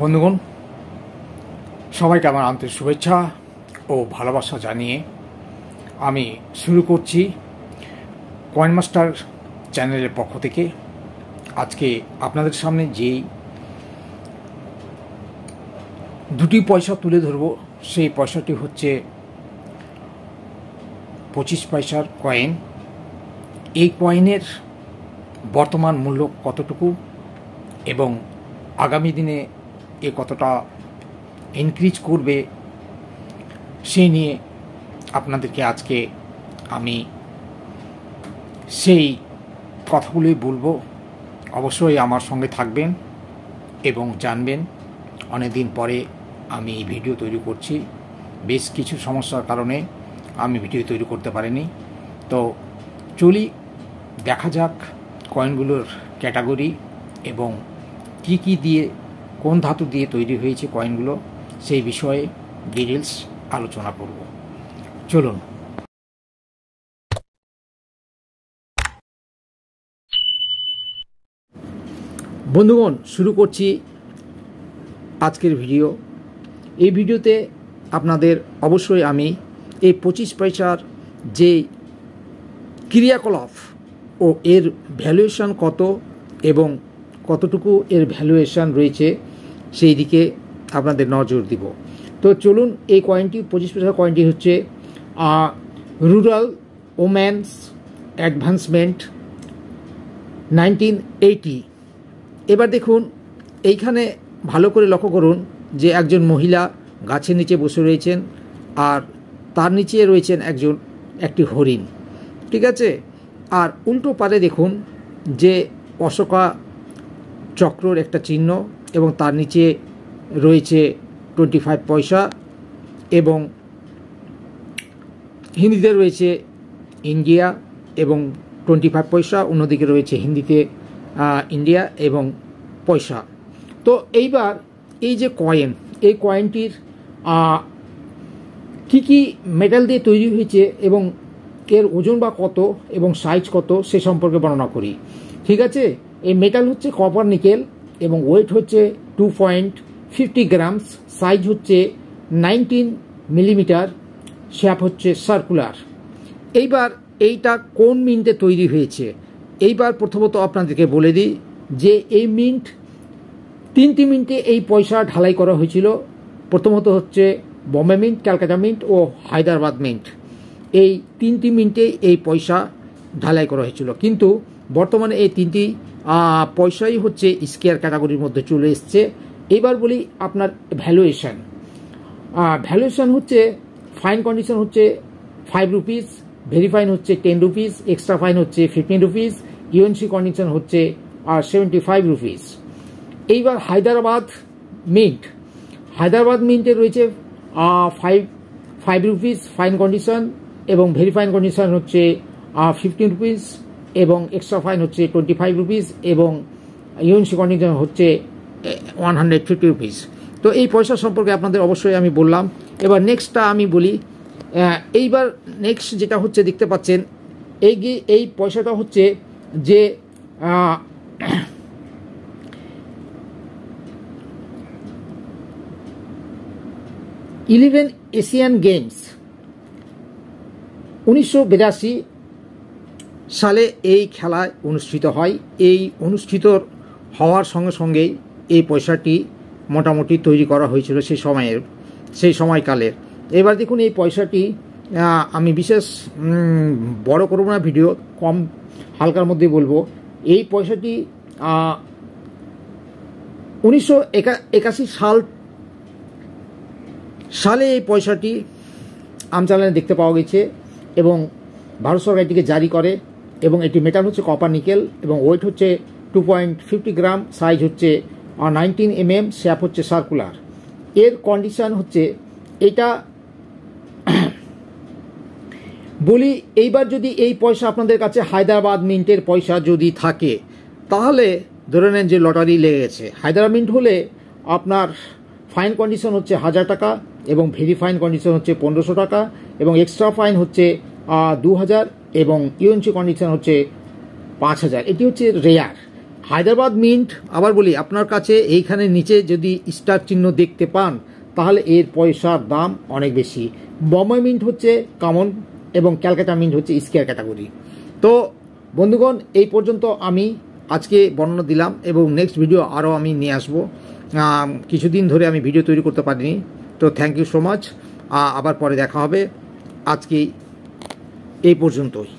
বন্ধুগণ, সবাইকে আমার আন্তরিক শুভেচ্ছা ও ভালোবাসা জানিয়ে আমি শুরু করছি কয়েন মাস্টার চ্যানেলের পক্ষ থেকে। আজকে আপনাদের সামনে যেই দুটি পয়সা তুলে ধরব, সেই পয়সাটি হচ্ছে 25 পয়সার কয়েন। এই কয়েনের বর্তমান মূল্য কতটুকু এবং আগামী দিনে এ কতটা ইনক্রিজ করবে, সেই নিয়ে আপনাদেরকে আজকে আমি সেই কথাগুলোই বলবো। অবশ্যই আমার সঙ্গে থাকবেন এবং জানবেন। অনেকদিন পরে আমি এই ভিডিও তৈরি করছি, বেশ কিছু সমস্যার কারণে আমি ভিডিও তৈরি করতে পারিনি। তো চলি, দেখা যাক কয়েনগুলোর ক্যাটাগরি এবং কি কি দিয়ে, কোন ধাতু দিয়ে তৈরি হয়েছে কয়েনগুলো, সেই বিষয়ে ডিটেলস আলোচনা করব। চলুন। বন্ধুগণ, শুরু করছি আজকের ভিডিও। এই ভিডিওতে আপনাদের অবশ্যই আমি এই 25 পয়সার যে ক্রিয়াকলাপ ও এর ভ্যালুয়েশন কত এবং কতটুকু এর ভ্যালুয়েশন রয়েছে সেই দিকে আপনাদের নজর দিব। তো চলুন, এই কয়েনটি 25 পয়সার কয়েনটি হচ্ছে রুরাল ওম্যান্স অ্যাডভান্সমেন্ট 1980। এবার দেখুন, এইখানে ভালো করে লক্ষ্য করুন যে একজন মহিলা গাছের নিচে বসে রয়েছেন আর তার নিচে রয়েছেন একটি হরিণ, ঠিক আছে। আর উল্টো পারে দেখুন যে অশোকা চক্রর একটা চিহ্ন এবং তার নিচে রয়েছে 25 পয়সা এবং হিন্দিতে রয়েছে ইন্ডিয়া এবং 25 পয়সা, অন্যদিকে রয়েছে হিন্দিতে ইন্ডিয়া এবং পয়সা। তো এইবার এই যে কয়েন, এই কয়েনটির কি কি মেটাল দিয়ে তৈরি হয়েছে এবং এর ওজন বা কত এবং সাইজ কত সে সম্পর্কে বর্ণনা করি, ঠিক আছে। এই মেটাল হচ্ছে কপার নিকেল এবং ওয়েট হচ্ছে 2.50 গ্রামস, সাইজ হচ্ছে 19 মিলিমিটার, শ্যাপ হচ্ছে সার্কুলার। এইবার এইটা কোন মিন্টে তৈরি হয়েছে, এইবার প্রথমত আপনাদেরকে বলে দিই যে এই মিন্ট, 3টি মিন্টে এই পয়সা ঢালাই করা হয়েছিল। প্রথমত হচ্ছে বম্বে মিন্ট, ক্যালকাটা মিন্ট ও হায়দ্রাবাদ মিন্ট। এই 3টি মিন্টে এই পয়সা ঢালাই করা হয়েছিল, কিন্তু বর্তমানে এই 3টি পয়সাই হচ্ছে স্কেয়ার ক্যাটাগরির মধ্যে চলে এসছে। এবার বলি আপনার ভ্যালুয়েশন। ভ্যালুয়েশন হচ্ছে ফাইন কন্ডিশন হচ্ছে 5 রুপিস, ভেরি ফাইন হচ্ছে 10 রুপিস, এক্সট্রা ফাইন হচ্ছে 15 রুপিস, ইউএনসি কন্ডিশন হচ্ছে 75 রুপিস। এইবার হায়দ্রাবাদ মিন্টে রয়েছে 5 রুপিস ফাইন কন্ডিশন এবং ভেরি ফাইন কন্ডিশন হচ্ছে 15 রুপিস এবং এক্সট্রা ফাইন হচ্ছে 25 রুপিস এবং ইউএনসি কন্ডিশন হচ্ছে 150 রুপিস। তো এই পয়সা সম্পর্কে আপনাদের অবশ্যই আমি বললাম। এবার নেক্সটটা আমি বলি। এইবার নেক্সট যেটা হচ্ছে দেখতে পাচ্ছেন, এই পয়সাটা হচ্ছে যে 11 এশিয়ান গেমস 1982 সালে এই খেলা অনুষ্ঠিত হয়। এই অনুষ্ঠিত হওয়ার সঙ্গে সঙ্গেই এই পয়সাটি মোটামুটি তৈরি করা হয়েছিল সেই সময়কালের। এবার দেখুন, এই পয়সাটি আমি বিশেষ বড় করব না ভিডিও, কম হালকার মধ্যে বলবো। এই পয়সাটি 1981 সালে এই পয়সাটি আমচালানে দেখতে পাওয়া গেছে এবং ভারত সরকার এটিকে জারি করে এবং এটি মেটাল হচ্ছে কপার নিকেল এবং ওয়েট হচ্ছে 2.50 গ্রাম, সাইজ হচ্ছে 19 mm, শ্যাপ হচ্ছে সার্কুলার। এর কন্ডিশন হচ্ছে এটা বলি। এইবার যদি এই পয়সা আপনাদের কাছে হায়দ্রাবাদ মিন্টের পয়সা যদি থাকে, তাহলে ধরে নেন যে লটারি লেগে গেছে। হায়দ্রাবাদ মিন্ট হলে আপনার ফাইন কন্ডিশন হচ্ছে 1000 টাকা এবং ভেরি ফাইন কন্ডিশন হচ্ছে 1500 টাকা এবং এক্সট্রা ফাইন হচ্ছে 2000 এবং ইউএনসি কন্ডিশন হচ্ছে 5000। এটি হচ্ছে রেয়ার। হায়দ্রাবাদ মিন্ট আবার বলি আপনার কাছে এইখানে নিচে যদি স্টার চিহ্ন দেখতে পান তাহলে এর পয়সার দাম অনেক বেশি। বোম্বাই মিন্ট হচ্ছে কমন এবং ক্যালকাটা মিন্ট হচ্ছে স্কেয়ার ক্যাটাগরি। তো বন্ধুগণ, এই পর্যন্ত আমি আজকে বর্ণনা দিলাম এবং নেক্সট ভিডিও আরও আমি নিয়ে আসবো। কিছুদিন ধরে আমি ভিডিও তৈরি করতে পারিনি, তো থ্যাংক ইউ সো মাচ। আবার পরে দেখা হবে। আজকে এই পর্যন্তই।